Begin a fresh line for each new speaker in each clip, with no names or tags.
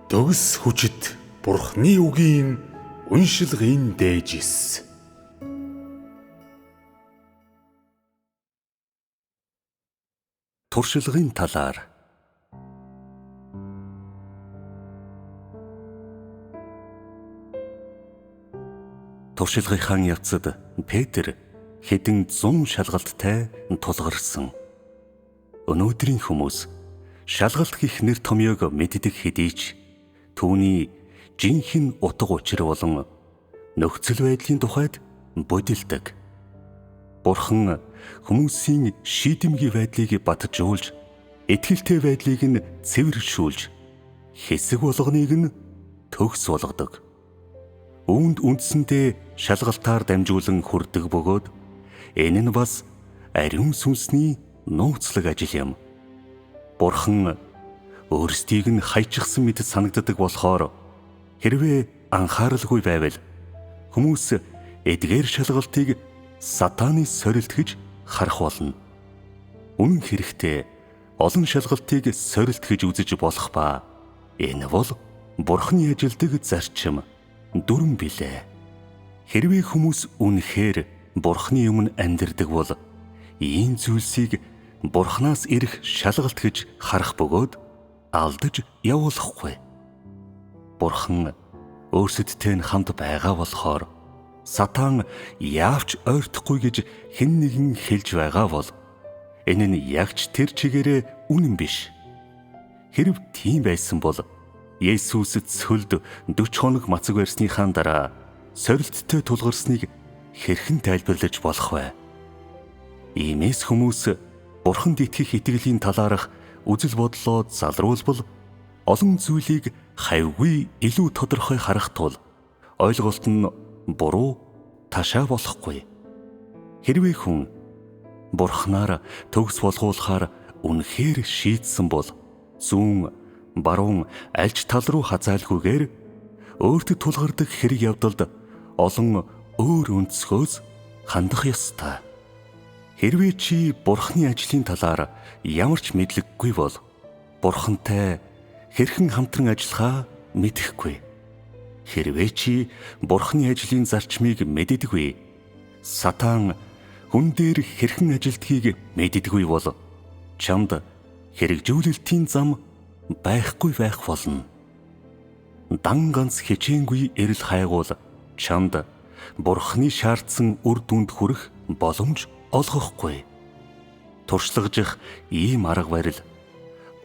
Төгс хүчит Бурхны үгийн уншилгын дээжис.
Туршилгын талаар туршилгынхаа явцад Петр хэдэн 100 шалгалттай тулгарсан. Өнөөдрийн хүмүүс шалгалт гэх нэр томьёог мэддэг хэдий ч түүний жинхэнэ утга учир болон нөхцөл байдлын тухайд бодилдог. Бурхан хүмүүсийн шийдэмгий байдлыг батжуулж, итгэлтэй байдлыг нь цэвэршүүлж, хэсэг болгоныг нь төгс болгодог. Үүнд үндсэндээ шалгалтаар дамжуулан хүрдэг бөгөөд энэ нь бас ариун сүнсний нууцлаг ажил юм. Бурхан өөрсдийг нь хайчихсан мэт санагддаг болохоор хэрвээ анхааралгүй байвал хүмүүс эдгээр шалгалтыг сатааны сорилт гэж харах болно. Үнэн хэрэгтээ олон шалгалтыг сорилт гэж үзэж болох ба энэ бол Бурханы ажилдаг зарчим дүрм билээ. Хэрвээ хүмүүс үнэхээр Бурханы өмнө амьдардаг бол ийм зүйлсийг Бурханаас ирэх шалгалт гэж харах бөгөөд алдаж явуулахгүй. Бурхан өөрсөдтэй нь хамт байгаа болохоор Сатан яавч ойртохгүй гэж хэн нэгэн хэлж байгаа бол энэ нь яг ч тэр чигээрээ үнэн биш. Хэрв тийм байсан бол Есүс цөлд 40 хоног мацаг барьсныхаа дараа сорилттой тулгарсныг хэрхэн тайлбарлаж болох вэ? Иймээс хүмүүс Бурханд итгэх итгэлийн талаарх үзэл бодлоо залруулбал олон зүйлийг хавьгүй илүү тодорхой харах тул ойлголт нь буруу ташаа болохгүй. Хэрвээ хүн Бурханаар төгс болгуулахаар үнэхээр шийдсэн бол зүүн, баруун альж тал руу хазаалгүйгээр өөртөд тулгардаг хэрэг явдалд олон өөр өнцгөөс хандах ёстой. Хэрвээ чи Бурханы ажлын талаар ямар ч мэдлэггүй бол Бурхантай хэрхэн хамтран ажиллахаа мэдэхгүй. Хэрвээ чи Бурханы ажлын зарчмыг мэддэггүй, Сатан хүн дээр хэрхэн ажилдгийг мэддэггүй бол чамд хэрэгжүүлэлтийн зам байхгүй байх болно. Дан ганц хичээнгүй эрэл хайгуул чамд Бурханы шаардсан үр дүнд хүрэх боломж олгохгүй. Туршлагажих ийм арга барил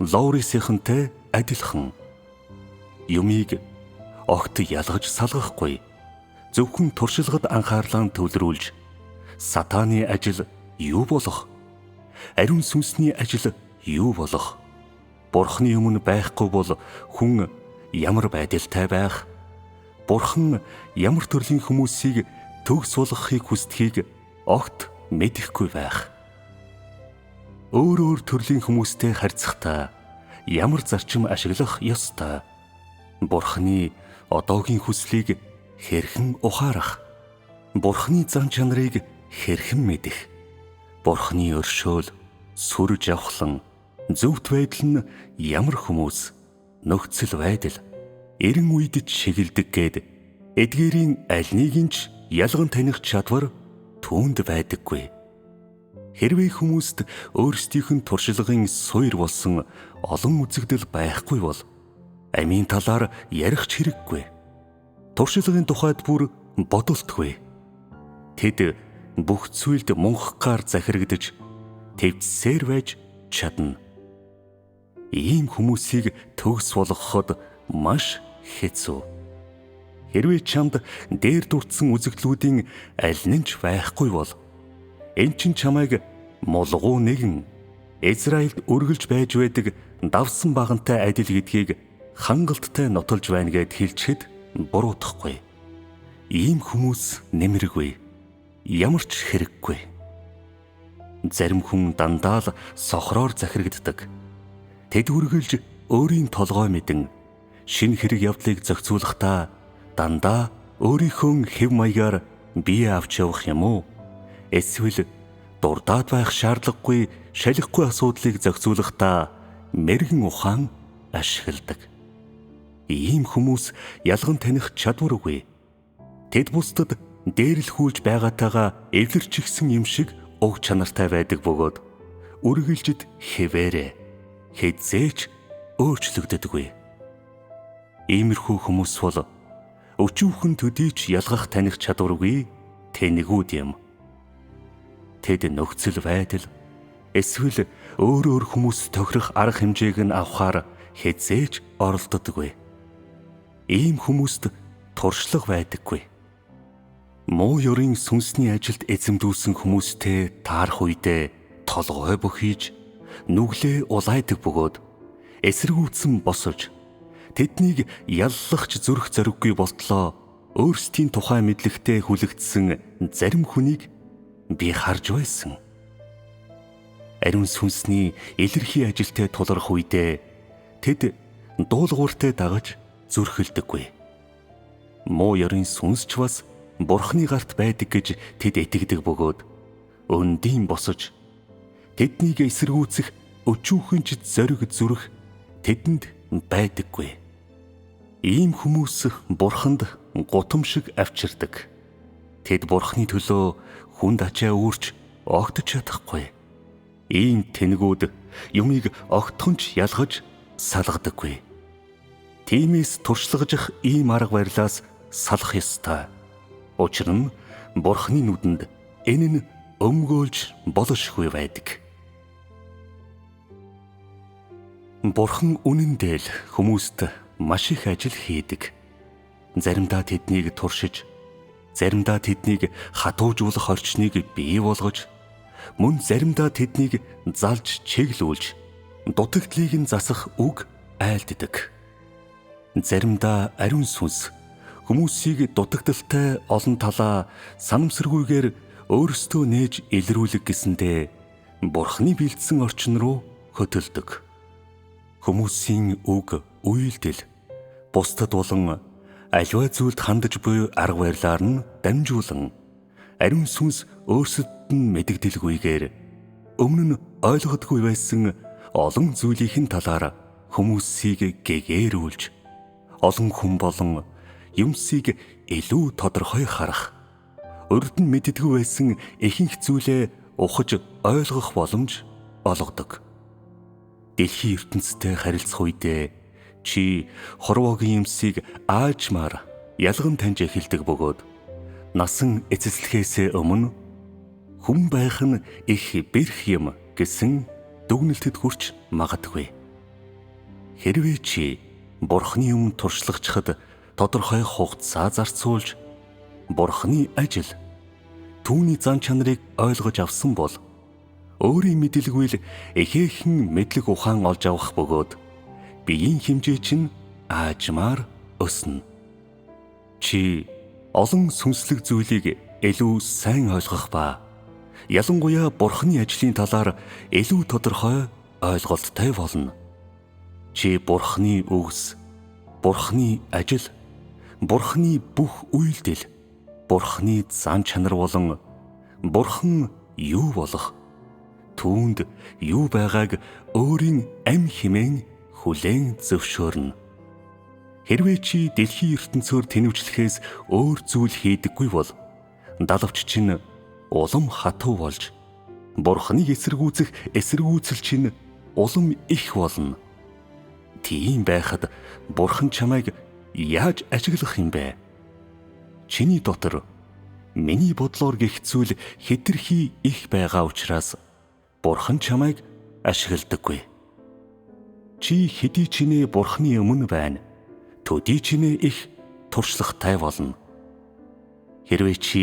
Лоурисийнхэнтэй адилхан. Юмыг огт ялгаж салгахгүй. Зөвхөн туршилгад анхаарлаа төвлөрүүлж Сатааны ажил юу болох? Ариун сүнсний ажил юу болох? Бурханы өмнө байхгүй бол хүн ямар байдалтай байх? Бурхан ямар төрлийн хүмүүсийг төгс болгохыг хүсдгийг огт мэдэхгүй байх. Өөр төрлийн хүмүүстэй харьцахдаа ямар зарчим ашиглах ёстой? Бурханы одоогийн хүслийг хэрхэн ухаарах? Бурханы зан чанарыг хэрхэн мэдэх? Бурханы өршөөл, сүр жавхлан, зөвхт байдал нь ямар хүмүүс, нөхцөл байдал, эрен үед чиглэдэг гээд эдгээрийн аль нэгийг ч ялган таних чадвар түүнд байдаггүй. Хэрвээ хүмүүст өөрсдийнх нь туршлагын суур болсон олон үзэгдэл байхгүй бол амийн талаар ярих ч хэрэггүй. Туршлагын тухайд бүр бодолтгүй. Тэд бүх зүйлд мунхгаар захирагдж твцсээр байж чадна. Ийм хүмүүсийг төгс болгоход маш хэцүү. Хэрвээ чамд дээр дурдсан үзэгдлүүдийн аль нь ч байхгүй бол эн чин чамайг мулгуу нэгэн Израильд үргэлж байж байдаг давсан багантай адил гэдгийг хангалттай нотолж байна гэд хэлчихэд буруутахгүй. Ийм хүмүүс нэмэргүй, ямар ч хэрэггүй. Зарим хүн дандаа л сохроор захирагддаг. Тэд үргэлж өөрийн толгой мэдэн шинэ хэрэг явдлыг зохицуулахдаа дандаа өөрийнхөө хэв маягаар бие авч явах юм уу? Эсвэл дурдаад байх шаардлагагүй шалихгүй асуудлыг зохицуулахдаа мэргэн ухаан ашигладаг. Ийм хүмүүс ялган таних чадваргүй. Тэд бусдад дээрлэхүүлж байгаатайгаа эвлэрчихсэн юм шиг уг чанартай байдаг бөгөөд үргэлжид хэвээрээ хэзээч өөрчлөгддөггүй. Иймэрхүү хүмүүс бол өчүүхэн төдийч ялгах таних чадваргүй тэнэгүүд юм. Тэд нөхцөл байдал эсвэл өөр хүмүүс тохирох арга хэмжээг нь авахаар хэзээч оролддоггүй. Ийм хүмүүст туршлага байдаггүй. Муу ёрын сүнсний ажилд эзэмдүүлсэн хүмүүстэй таарах үедээ толгой бөхийж, нүглээ улайдаг бөгөөд эсэргүүцэн босож, тэднийг яллахч зүрх зориггүй болтлоо өөрсдийн тухай мэдлэгтэй хүлэгдсэн зарим хүнийг би харж байсан. Ариун сүнсний илэрхий ажилтай тулгарх үедээ тэд дуулууртай дагаж зүрхэлдэггүй. Муу ёрын сүнсч бас Бурхны гарт байдаг гэж тэд итгэдэг бөгөөд өндийн босож тэднийг эсэргүүцэх өчүүхэнч зориг зүрх тэдэнд байдаггүй. Ийм хүмүүс Бурханд гутамшиг авчирдаг. Тэд Бурхны төлөө хүнд ачаа үүрч огтж чадахгүй. Ийм тэнэгүүд юмыг огтхонч ялгаж салгадаггүй. Тиймээс туршлагажих ийм арга барилаас салах ёстой. Учир нь Бурхны нүдэнд энэ нь өмгөөлж болшгүй байдаг. Бурхан үнэндээ л хүмүүст маш их ажил хийдэг. Заримдаа тэднийг туршиж, заримдаа тэднийг хатуужуулах орчныг бий болгож, мөн заримдаа тэднийг залж чиглүүлж, дутагдлыг нь засах үг айлддаг. Заримдаа ариун сүнс хүмүүсийг дутагдaltaй олон талаа санамсаргүйгээр өөрсдөө нээж илрүүлэх гэсэндээ Бурхны бэлдсэн орчин руу хөтөлдөг. Хүмүүсийн үг, үйлдэл бусдад болон аливаа зүйлд хандаж буй арга барилаар нь дамжуулан ариун сүнс өөрсдөд нь мэдэгдэлгүйгээр өмнө нь ойлгодгүй байсан олон зүйлийн талаар хүмүүсийг гэгээрүүлж, олон хүн болон юмсыг илүү тодорхой харах, урд нь мэддэггүй байсан ихэнх зүйлээ ухаж ойлгох боломж олгодог. Дэлхийн ертөнцтэй харилцах үедээ чи хорвоогийн юмсыг аажмаар ялган таньж эхэлдэг бөгөөд насан эцэслэхээс өмнө хүн байх нь их бэрх юм гэсэн дүгнэлтэд хүрч магадгүй. Хэрвээ чи Бурхны өмнө туршлагачхад тодорхой хугацаа зарцуулж Бурхны ажил, түүний зан чанарыг ойлгож авсан бол өөрийн мэдлэггүй л ихээхэн мэдлэг ухаан олж авах бөгөөд биеийн хэмжээ чинь аажмаар өснө. Чи олон сүнслэг зүйлийг илүү сайн ойлгох ба ялангуяа Бурхны ажлын талаар илүү тодорхой ойлголттой болно. Чи Бурхны үгс, Бурхны ажил, Бурхны бүх үйлдэл, Бурхны зан чанар болон Бурхан юу болох, түүнд юу байгааг өөрийн амь хэмээн хүлээн зөвшөөрнө. Хэрвээ чи дэлхийн ертөнцөөр тэнэвчлэхээс өөр зүйл хийдэггүй бол далавч чинь улам хатуу болж, Бурхныг эсэргүүцэх эсэргүүцэл чинь улам их болно. Тийм байхад Бурхан чамайг яаж ашиглах юм бэ? Чиний дотор миний бодлоор гэх зүйл хэтэрхий их байгаа учраас Бурхан чамайг ашигладаггүй. Чи хэдий чинээ Бурхны өмнө байна, төдий чинээ их туршлагатай болно. Хэрвээ чи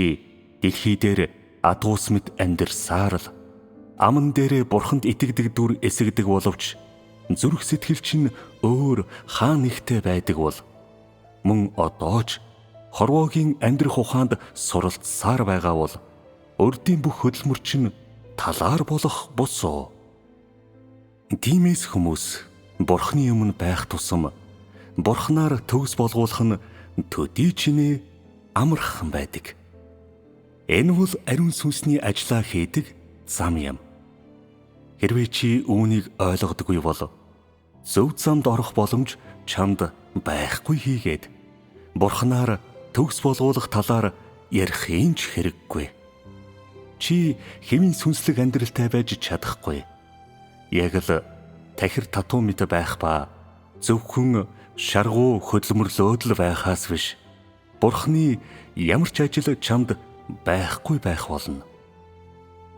дэлхий дээр адуус мэт амьдарсаар л аман дээрээ Бурханд итгэдэг дүр эсэгдэг боловч зүрх сэтгэл чинь өөр хаа нэгтэй байдаг бол мөн одооч хорвоогийн амьдрах ухаанд суралцсаар байгаа бол урдийн бүх хөдөлмөр чинь талаар болох босоо. Тиймээс хүмүүс Бурхны өмнө байх тусам Бурхнаар төгс болгуулах нь төдий чинээ амархан байдаг. Энэ бол ариун сүнсний ажлаа хийдэг зам юм. Хэрвээ чи үүнийг ойлгодоггүй бол зөв замд орох боломж чамд байхгүй хийгээд Бурханаар төгс болгуулах талаар ярих ч хэрэггүй. Чи хэвийн сүнслэг амьдралтай байж чадахгүй. Яг л тахир татуу мэт байх ба зөвхөн шаргуу хөдөлмөрлөөд л байхаас биш. Бурхны ямар ч ажил чамд байхгүй байх болно.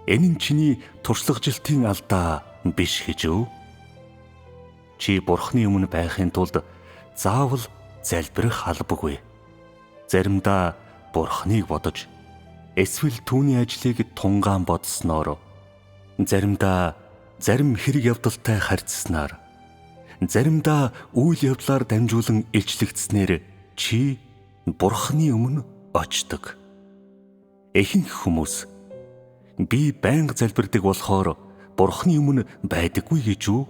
Энэ нь чиний туршлагажилтын алдаа биш гэж үү? Чи Бурхны өмнө байхын тулд заавал залбирах албагүй. Заримдаа Бурхныг бодож, эсвэл түүний ажлыг тунгаан бодсноор, заримдаа зарим хэрэг явдалтай харьцснаар, заримдаа үйл явдлаар дамжуулан илчлэгдснээр чи Бурхны өмнө очдог. Ихэнх хүмүүс би байнга залбирдаг болохоор Бурхны өмнө байдаггүй гэж үү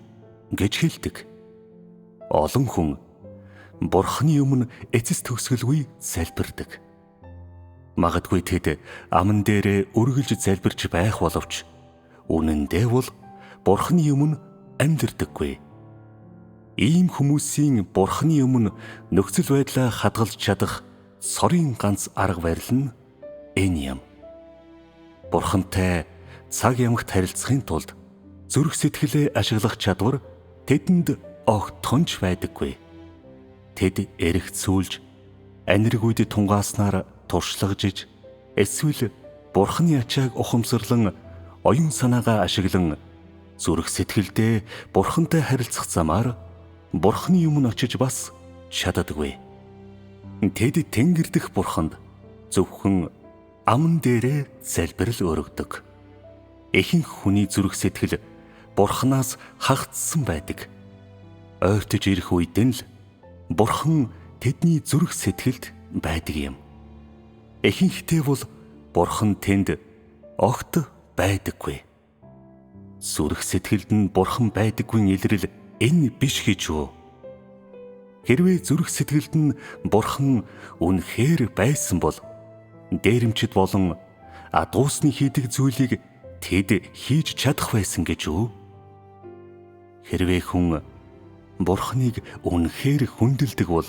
гэж хэлдэг. Олон хүн Бурхны өмнө эцэс төгсгөлгүй залбирдаг. Магадгүй тэд аман дээрээ үргэлж залбирч байх боловч үнэндээ бол Бурхны өмнө амьдэрдаггүй. Ийм хүмүүсийн Бурхны өмнө нөхцөл байдлаа хадгалж чадах сорын ганц арга барил нь энэ юм. Бурхантай цаг ямагт харилцахын тулд зүрх сэтгэлээ ашиглах чадвар тэдэнд огтхонч байдаггүй. Тэд эргцүүлж, анирг үед тунгааснаар туршлагажиж, эсвэл Бурхны ачааг ухамсарлан оюун санаагаа ашиглан зүрх сэтгэлдээ Бурхантай харилцах замаар Бурхны өмнө очиж бас чаддаггүй. Тэд Тэнгэр дэх Бурханд зөвхөн аман дээрээ залбирал өргөдөг. Ихэнх хүний зүрх сэтгэл Бурханаас хагдсан байдаг. Ойртож ирэх үед нь л Бурхан тэдний зүрх сэтгэлд байдаг юм. Ихэнхдээ бол Бурхан тэнд огт байдаггүй. Зүрх сэтгэлд нь Бурхан байдаггүй илрэл энэ биш гэж үү? Хэрвээ зүрх сэтгэлд нь Бурхан үнэхээр байсан бол дээрэмчид болон адуусны хийдэг зүйлийг тэд хийж чадах байсан гэж үү? Хэрвээ хүн Бурханыг үнэхээр хүндэлдэг бол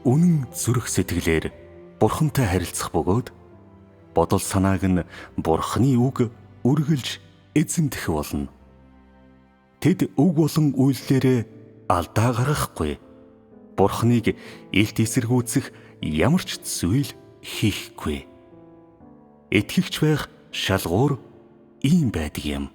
үнэн зүрх сэтгэлээр Бурхантай харилцах бөгөөд бодол санааг нь Бурханы үг үргэлж эзэмдэх болно. Тэд үг болон үйлдэлээрээ алдаа гаргахгүй. Бурханыг илт эсэргүүцэх ямар ч зүйл хийхгүй. Итгэгч байх шалгуур ийм байдаг юм.